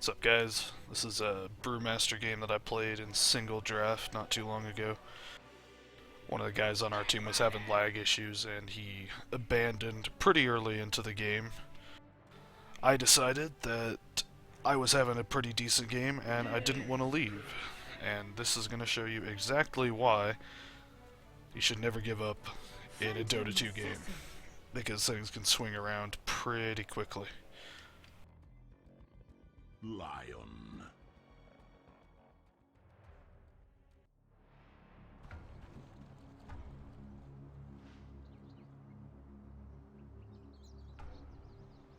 What's up, guys? This is a Brewmaster game that I played in single draft not too long ago. One of the guys on our team was having lag issues and he abandoned pretty early into the game. I decided that I was having a pretty decent game and I didn't want to leave. And this is going to show you exactly why you should never give up in a Dota 2 game, because things can swing around pretty quickly. Lion.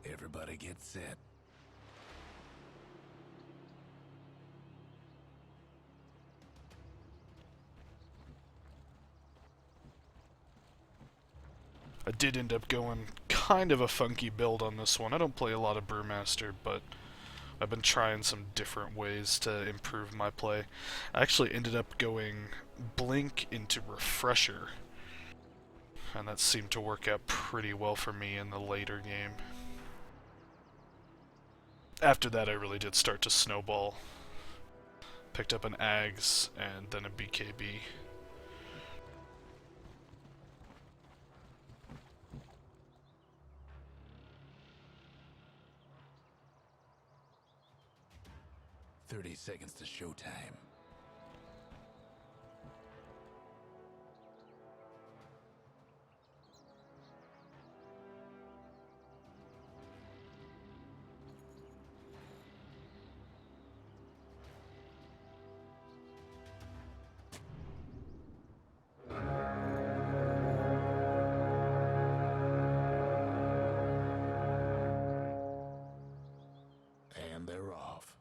Everybody get set. I did end up going kind of a funky build on this one. I don't play a lot of Brewmaster, but I've been trying some different ways to improve my play. I actually ended up going Blink into Refresher, and that seemed to work out pretty well for me in the later game. After that, I really did start to snowball. Picked up an Ags and then a BKB. "30 seconds to showtime." And they're off.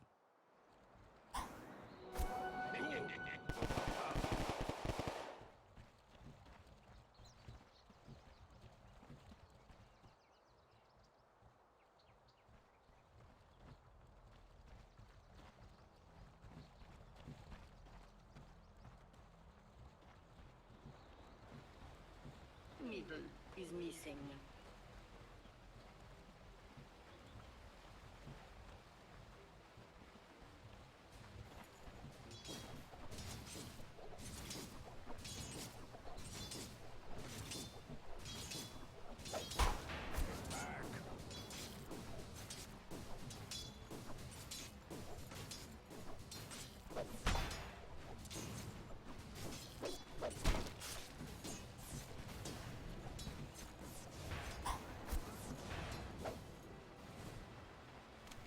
Middle is missing.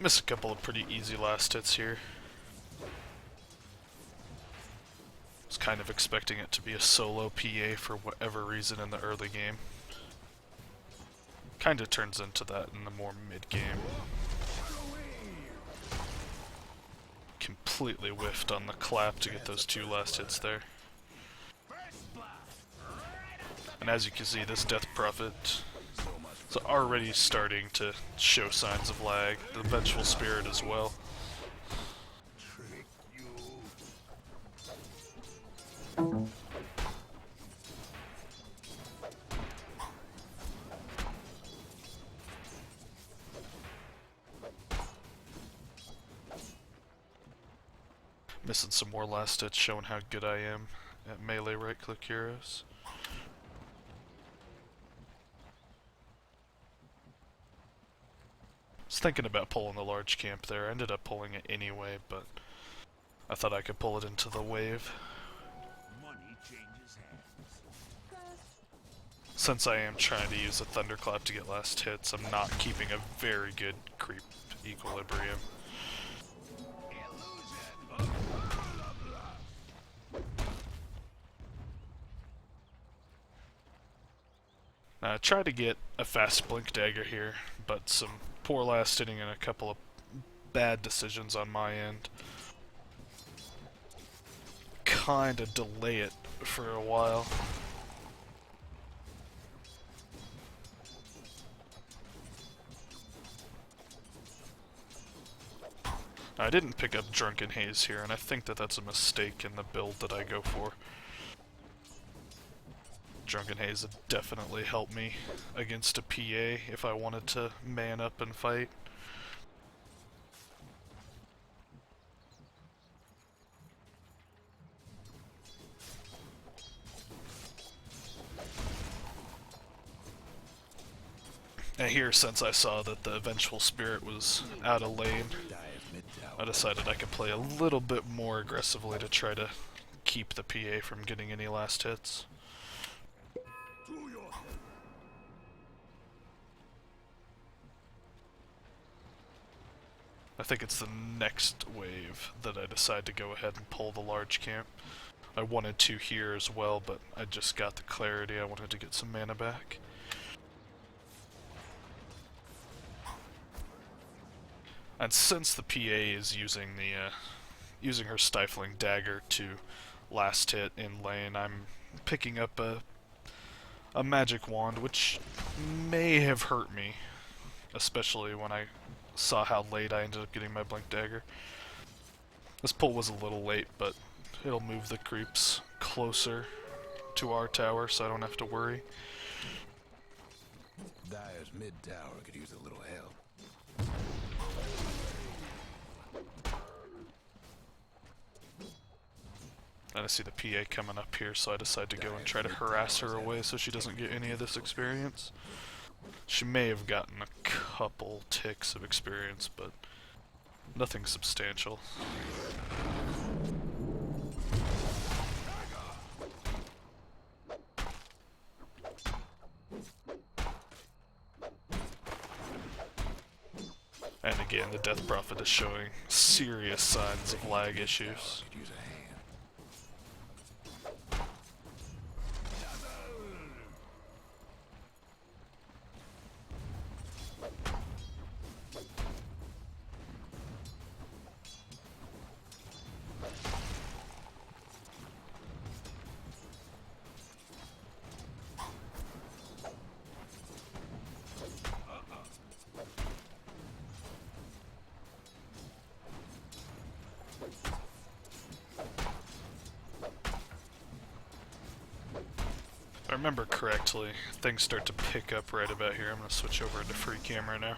Missed a couple of pretty easy last hits here. Was kind of expecting it to be a solo PA for whatever reason in the early game. Kinda turns into that in the more mid-game. Completely whiffed on the clap to get those two last hits there. And as you can see, this Death Prophet is already starting to show signs of lag. The Vengeful Spirit as well. Missing some more last hits, showing how good I am at melee right-click heroes. Was thinking about pulling the large camp there. I ended up pulling it anyway, but I thought I could pull it into the wave. Money changes hands. Since I am trying to use a Thunderclap to get last hits, I'm not keeping a very good creep equilibrium. I tried to get a fast blink dagger here, but some poor last hitting and a couple of bad decisions on my end kinda delay it for a while. I didn't pick up Drunken Haze here, and I think that that's a mistake in the build that I go for. Drunken Haze would definitely help me against a PA if I wanted to man up and fight. And here, since I saw that the Vengeful Spirit was out of lane, Dire's mid I tower. decided I could play a little bit more aggressively to try to keep the PA from getting any last hits. I think it's the next wave that I decide to go ahead and pull the large camp. I wanted to here as well, but I just got the clarity. I wanted to get some mana back. And since the PA is using using her stifling dagger to last hit in lane, I'm picking up a magic wand, which may have hurt me, especially when I saw how late I ended up getting my blink dagger. This pull was a little late, but it'll move the creeps closer to our tower, so I don't have to worry. Dire's mid tower could use a little help. And I see the PA coming up here, so I decide to go and try to harass her away so she doesn't get any of this experience. She may have gotten a couple ticks of experience, but nothing substantial. And again, the Death Prophet is showing serious signs of lag issues. Could use a hand. If I remember correctly, things start to pick up right about here. I'm going to switch over into free camera now.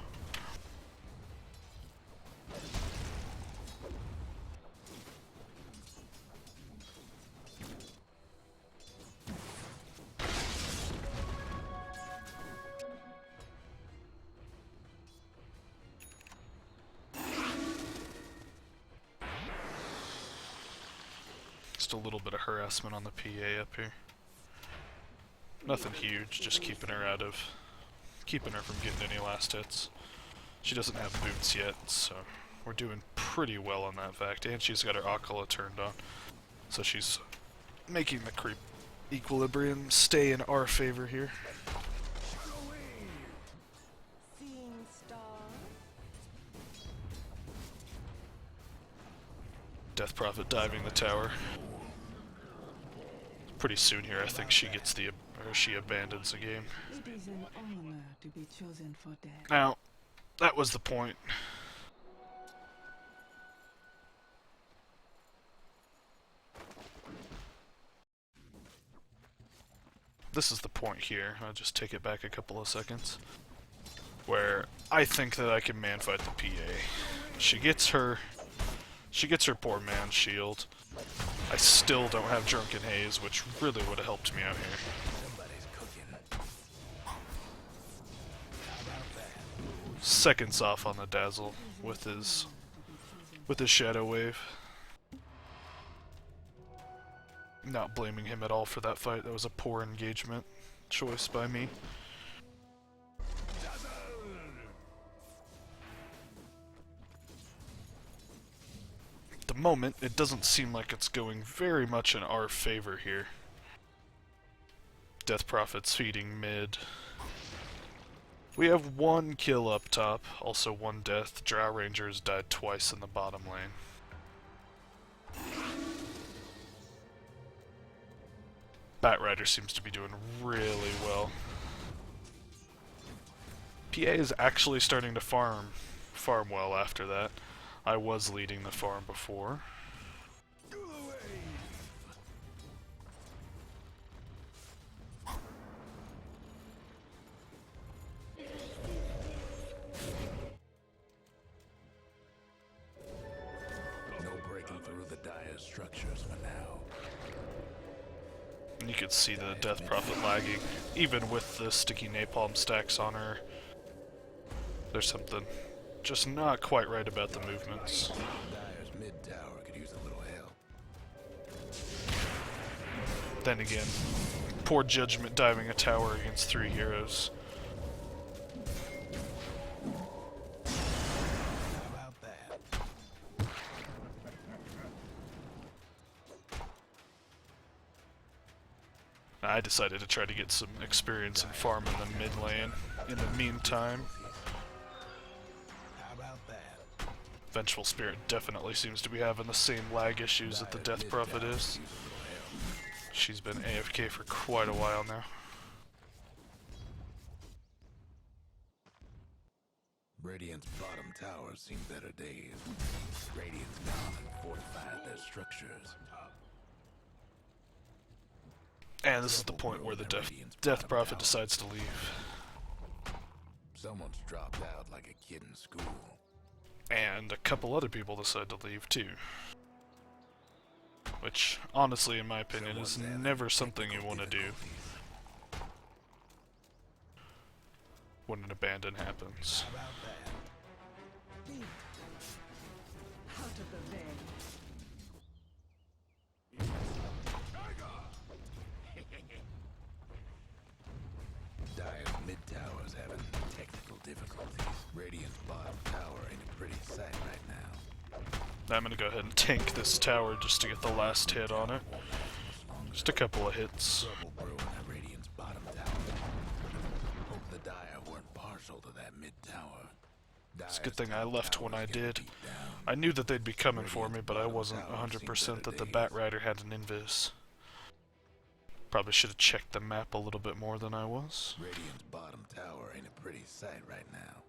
Just a little bit of harassment on the PA up here. Nothing huge, just keeping her from getting any last hits. She doesn't have boots yet, so we're doing pretty well on that fact. And she's got her Akala turned on, so she's making the creep equilibrium stay in our favor here. Seeing stars? Death Prophet diving the tower. Pretty soon here, I think she gets she abandons the game. It is an honor to be chosen for death. Now, that was the point. This is the point here. I'll just take it back a couple of seconds. Where I think that I can manfight the PA. She gets her poor man shield. I still don't have Drunken Haze, which really would have helped me out here. Somebody's cooking. Seconds off on the Dazzle with his Shadow Wave. Not blaming him at all for that fight. That was a poor engagement choice by me. At the moment, it doesn't seem like it's going very much in our favor here. Death Prophet's feeding mid. We have one kill up top, also one death. Drow Rangers died twice in the bottom lane. Batrider seems to be doing really well. PA is actually starting to farm well after that. I was leading the farm before. No breaking through the Dire structures for now. And you could see the Death Prophet lagging, even with the sticky napalm stacks on her. There's something just not quite right about the movements. Dire's mid tower could use a little help. Then again, poor judgment diving a tower against 3 heroes. How about that? I decided to try to get some experience and farm in the mid lane. In the meantime, How about that? Vengeful Spirit definitely seems to be having the same lag issues that the Death Prophet is. She's been AFK for quite a while now. Radiant's bottom towers seen better days. Radiant's gone and fortified their structures. And this is the point where the Death Prophet decides to leave. Someone's dropped out like a kid in school. And a couple other people decide to leave too. Which, honestly, in my opinion, is never something you want to do when an abandon happens. How about that? Out of the way. Dire's mid tower's having technical difficulties. Radiant's bottom tower ain't a pretty sight right now. I'm gonna go ahead and tank this tower just to get the last hit on it. Just a couple of hits. Trouble brewing at Radiant's bottom tower. Hope the Dire weren't partial to that mid tower. It's a good thing I left when I did. I knew that they'd be coming for me, but I wasn't 100% that the Batrider had an invis. Probably should have checked the map a little bit more than I was. Radiant's bottom tower ain't a pretty sight right now.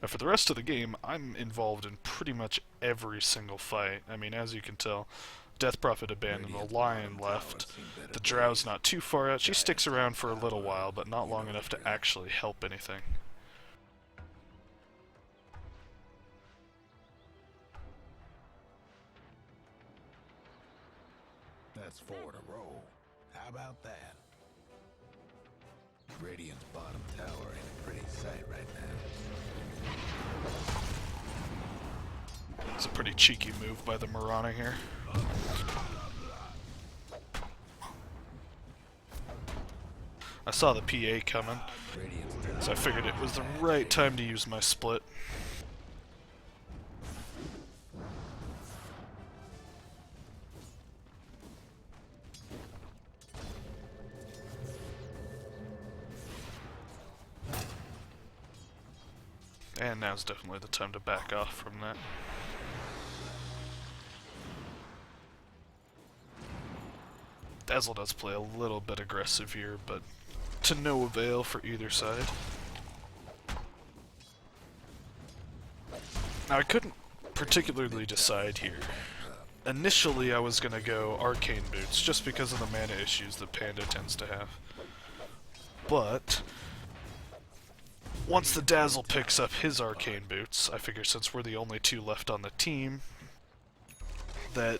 Now for the rest of the game, I'm involved in pretty much every single fight. I mean, as you can tell, Death Prophet abandoned, the Lion left, the Drow's not too far out. She sticks around for a little while, but not long enough to actually help anything. That's 4 in a row. How about that? Radiant's bottom tower ain't a pretty sight right now. It's a pretty cheeky move by the Mirana here. I saw the PA coming, so I figured it was the right time to use my split. And now's definitely the time to back off from that. Dazzle does play a little bit aggressive here, but to no avail for either side. Now I couldn't particularly decide here. Initially I was gonna go Arcane Boots, just because of the mana issues that Panda tends to have. But once the Dazzle picks up his Arcane Boots, I figure since we're the only 2 left on the team, that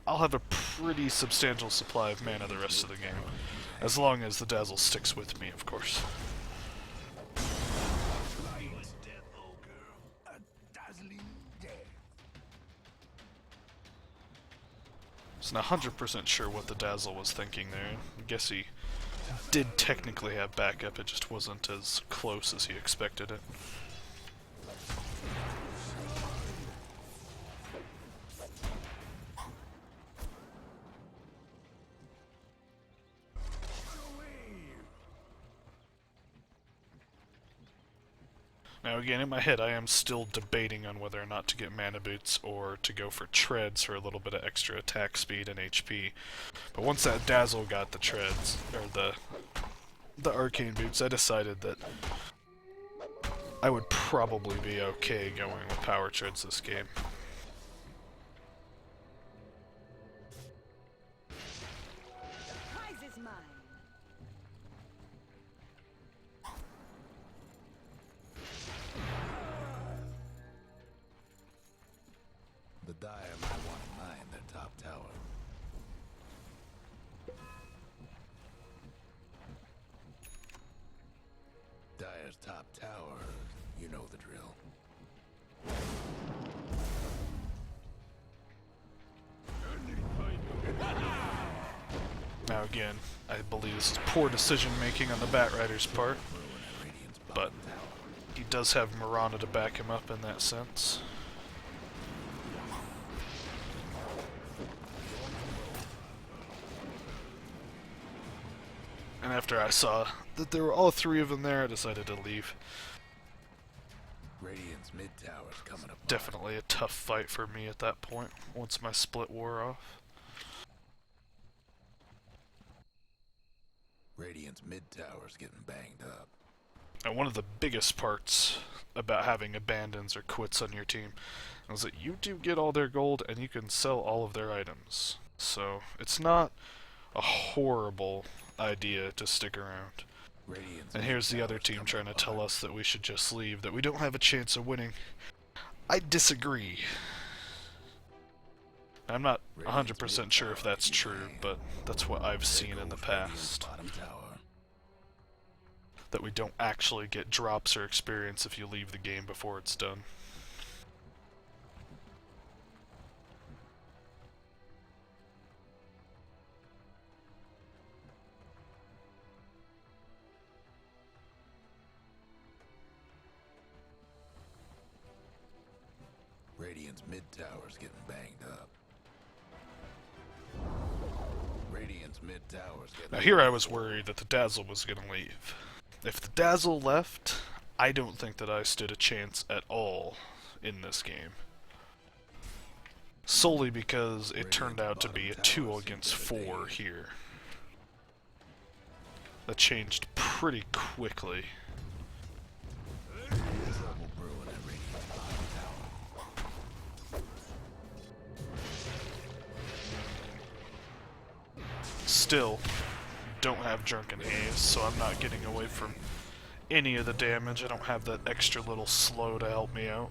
I'll have a pretty substantial supply of mana the rest of the game. As long as the Dazzle sticks with me, of course. So not 100% sure what the Dazzle was thinking there. I guess he did technically have backup, it just wasn't as close as he expected it. Now again, in my head I am still debating on whether or not to get mana boots or to go for treads for a little bit of extra attack speed and HP. But once that Dazzle got the treads, or the arcane boots, I decided that I would probably be okay going with power treads this game. Prize is mine. The Dire might want to mine their top tower. Dire's top tower You know the drill. Now again, I believe this is poor decision making on the Batrider's part, but he does have Mirana to back him up in that sense. And after I saw that there were all three of them there, I decided to leave. Radiant's mid tower's coming up. Definitely a tough fight for me at that point, once my split wore off. Radiant's mid tower's getting banged up. And one of the biggest parts about having abandons or quits on your team is that you do get all their gold and you can sell all of their items. So it's not a horrible idea to stick around. Radiant's And here's the other team trying to tell us that we should just leave, that we don't have a chance of winning. I disagree. I'm not 100% sure if that's true, but that's what I've seen in the past. Bottom tower. That we don't actually get drops or experience if you leave the game before it's done. Radiant's mid tower's getting banged up. Radiant's mid tower's getting. Now here I was worried that the Dazzle was going to leave. If the Dazzle left, I don't think that I stood a chance at all in this game. Solely because it turned out to be a 2 against 4 here. That changed pretty quickly. Trouble brewing at Radiant's bottom tower. Still, don't have Drunken Haze, so I'm not getting away from any of the damage. I don't have that extra little slow to help me out.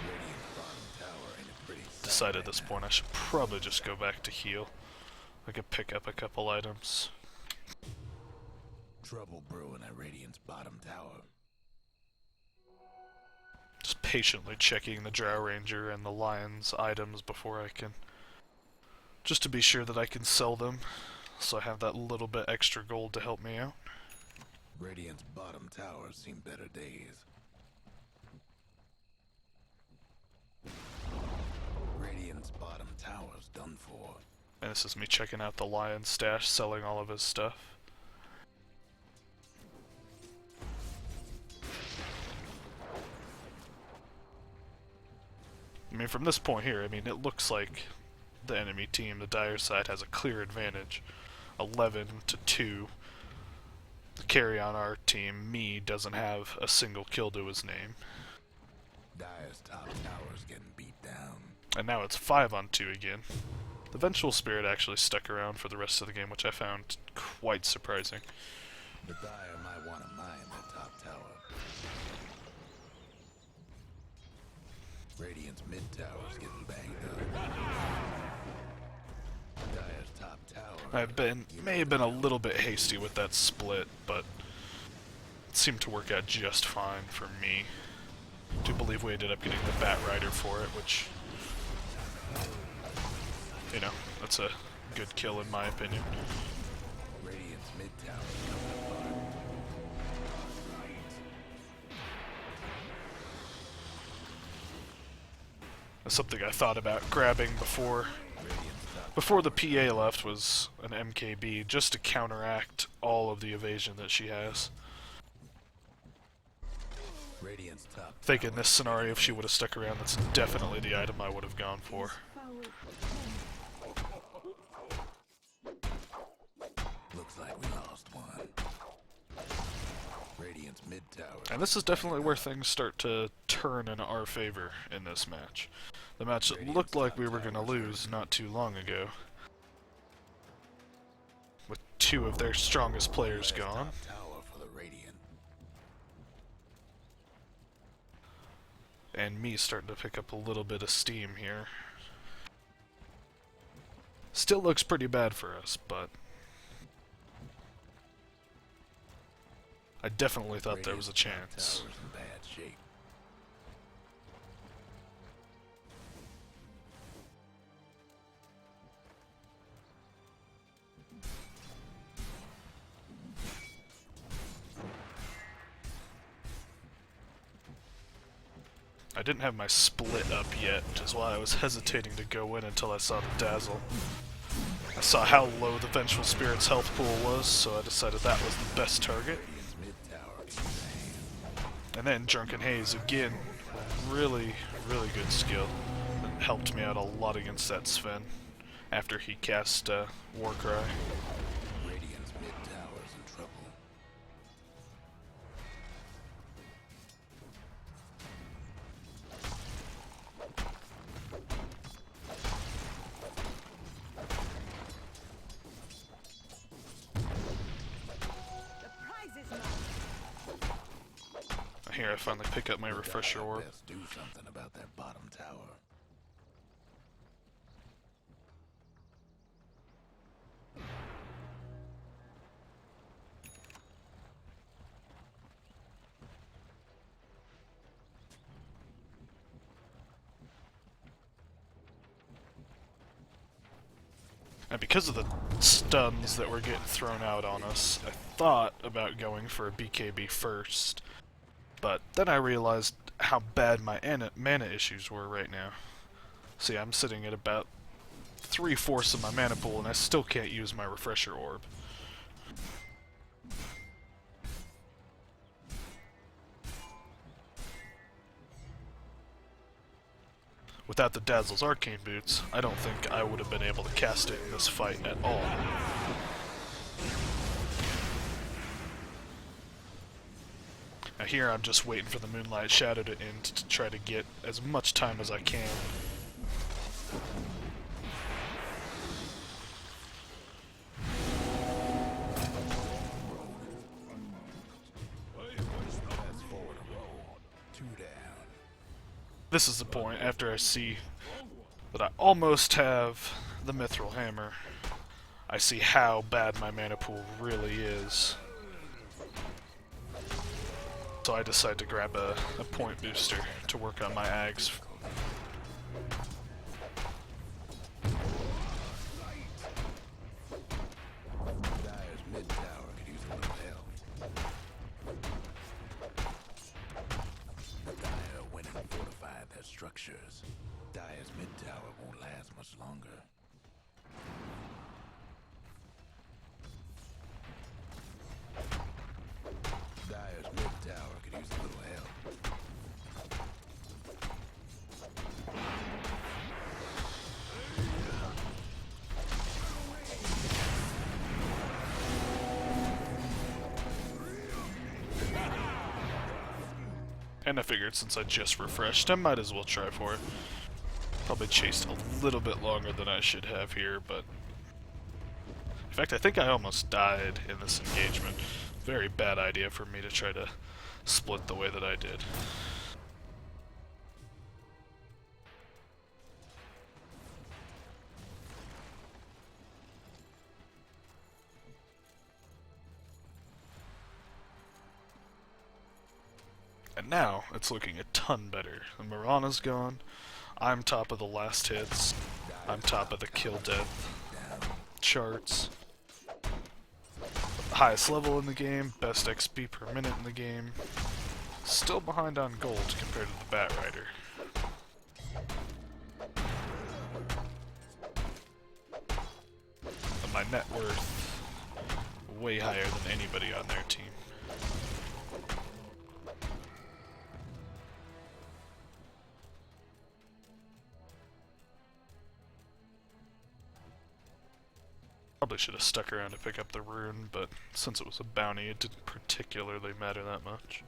Radiant's bottom tower ain't a pretty sight Decided right at this now. point I should probably just go back to heal. I could pick up a couple items. Trouble brewing at Radiant's bottom tower. Just patiently checking the Drow Ranger and the Lion's items before I can... just to be sure that I can sell them, so I have that little bit extra gold to help me out. Radiant's bottom tower's seen better days. Radiant's bottom tower's done for. And this is me checking out the Lion's stash, selling all of his stuff. I mean, from this point here, I mean, it looks like the enemy team, the Dire side, has a clear advantage. 11-2. The carry on our team, me, doesn't have a single kill to his name. Dire's top tower's getting beat down. And now it's 5-on-2 again. The Vengeful Spirit actually stuck around for the rest of the game, which I found quite surprising. The Dire might want to mine that top tower. Radiant's mid tower's getting banged up. Dire's top tower. May have been a little bit hasty with that split, but it seemed to work out just fine for me. I do believe we ended up getting the Batrider for it, which, you know, that's a good kill in my opinion. Radiant's mid tower's coming apart. That's something I thought about grabbing before the PA left was an MKB, just to counteract all of the evasion that she has. Radiant's top I think in this scenario, if she would have stuck around, that's definitely the item I would have gone for. looks like we lost one. Radiant's mid tower. And this is definitely where things start to turn in our favor in this match. The match that looked like we were going to lose not too long ago, with 2 of their strongest players gone. Top tower for the Radiant. And me starting to pick up a little bit of steam here. Still looks pretty bad for us, but I I definitely thought there was a Radiant's top chance. tower's in bad shape. I didn't have my split up yet, which is why I was hesitating to go in until I saw the dazzle. I saw how low the Vengeful Spirit's health pool was, so I decided that was the best target. Radiant's mid tower can use a hand. And then Drunken Haze again, really good skill. It helped me out a lot against that Sven after he cast Warcry. Radiant's mid tower's in trouble. The prize is mine. Here I finally pick up my refresher orb. Best do something about that bottom tower. And because of the stuns that were getting thrown out on us, I thought about going for a BKB first. But then I realized how bad my mana issues were right now. See, I'm sitting at about 3/4 of my mana pool and I still can't use my refresher orb. Without the Dazzle's Arcane Boots, I don't think I would have been able to cast it in this fight at all. Now here I'm just waiting for the Moonlight Shadow to end to try to get as much time as I can. That's forward a roll. 2 down. This is the point after I see that I almost have the Mithril Hammer. I see how bad my mana pool really is. So I decide to grab a point booster to work on my Ags. Dyer's mid tower could use a little help. The Dyer went and fortified their structures. Dyer's mid tower won't last much longer. Dyer's mid tower could use a little help. And I figured since I just refreshed, I might as well try for it. Probably chased a little bit longer than I should have here, but... In fact, I think I almost died in this engagement. Very bad idea for me to try to split the way that I did. And now, it's looking a ton better. The Mirana's gone, I'm top of the last hits, I'm top of the kill death charts. Highest level in the game, best XP per minute in the game. Still behind on gold compared to the Bat Rider. But my net worth, way higher than anybody on their team. Probably should have stuck around to pick up the rune, but since it was a bounty, it didn't particularly matter that much.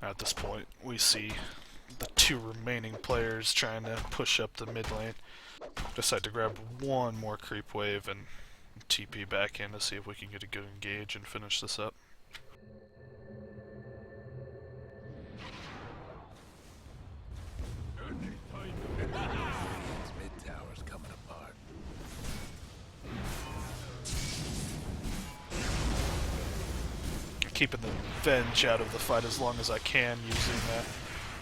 At this point, we see the two remaining players trying to push up the mid lane. Decide to grab one more creep wave and TP back in to see if we can get a good engage and finish this up. Radiant's mid tower's coming apart. Keeping the Venge out of the fight as long as I can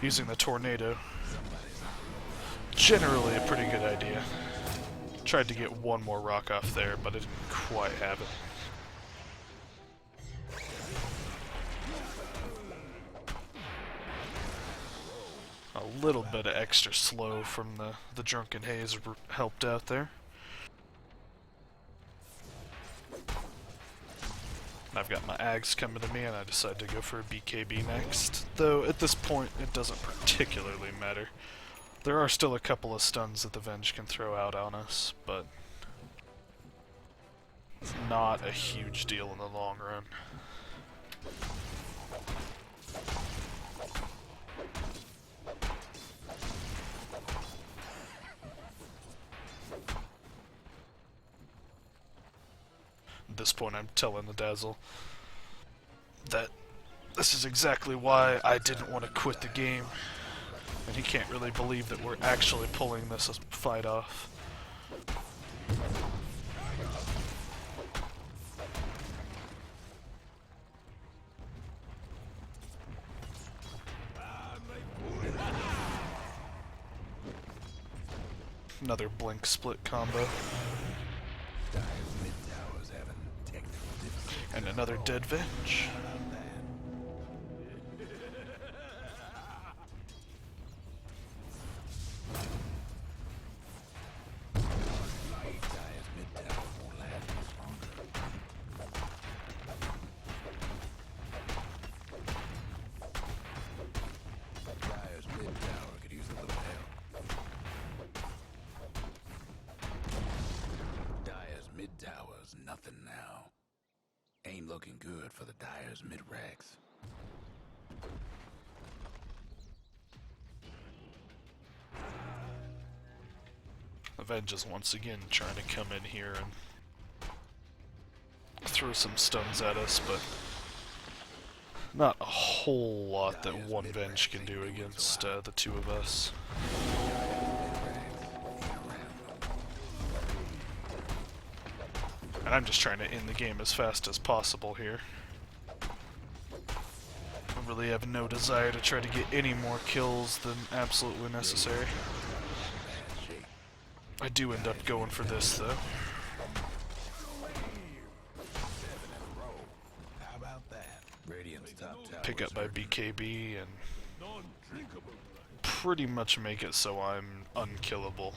using the tornado. Generally a pretty good idea. Tried to get one more rock off there, but I didn't quite have it. A little bit of extra slow from the Drunken Haze helped out there. I've got my Ags coming to me and I decide to go for a BKB next, though at this point it doesn't particularly matter. There are still a couple of stuns that the Venge can throw out on us, but it's not a huge deal in the long run. At this point I'm telling the Dazzle that this is exactly why I didn't want to quit the game, and he can't really believe that we're actually pulling this fight off. Another blink split combo. And another dead Venge. Tower's nothing now. Ain't looking good for the Dyer's mid-racks. Avenge is once again trying to come in here and throw some stuns at us, but not a whole lot that one Venge can do against the two of us. And I'm just trying to end the game as fast as possible here. I really have no desire to try to get any more kills than absolutely necessary. I do end up going for this though. Pick up by BKB and pretty much make it so I'm unkillable.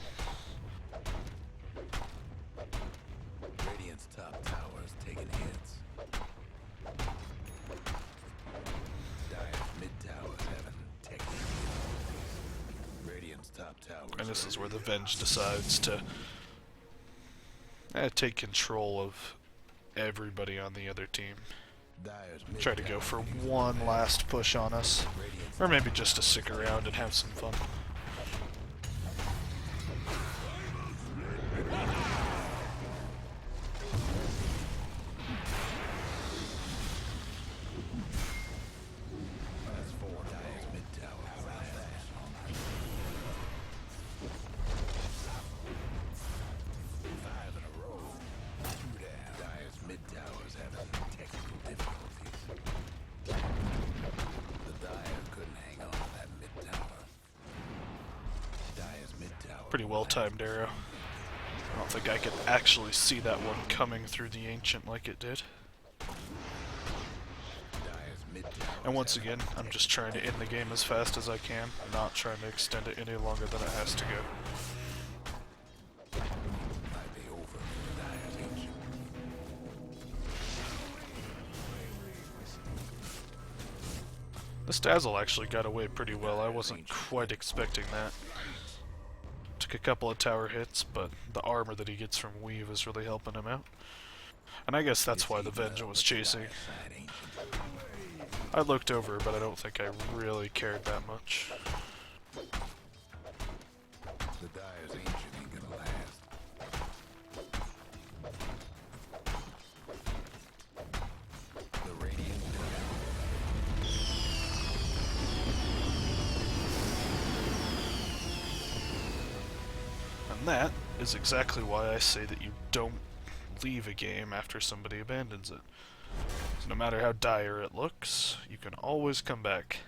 Top towers taking hits. Dyer's mid towers having technical difficulties. Radiant's top towers. And this is where the Venge decides to take control of everybody on the other team. Try to go for one last push on us, or maybe just to stick around and have some fun. Pretty well timed arrow. I don't think I could actually see that one coming through the Ancient like it did. And once again, I'm just trying to end the game as fast as I can, not trying to extend it any longer than it has to go. This Dazzle actually got away pretty well. I wasn't quite expecting that. Took a couple of tower hits, but the armor that he gets from Weave is really helping him out. And I guess that's why the Venge was chasing. I looked over, but I don't think I really cared that much. The Dire's ancient ain't gonna last. The Radiant Dial. And that is exactly why I say that you don't leave a game after somebody abandons it. So no matter how dire it looks, you can always come back.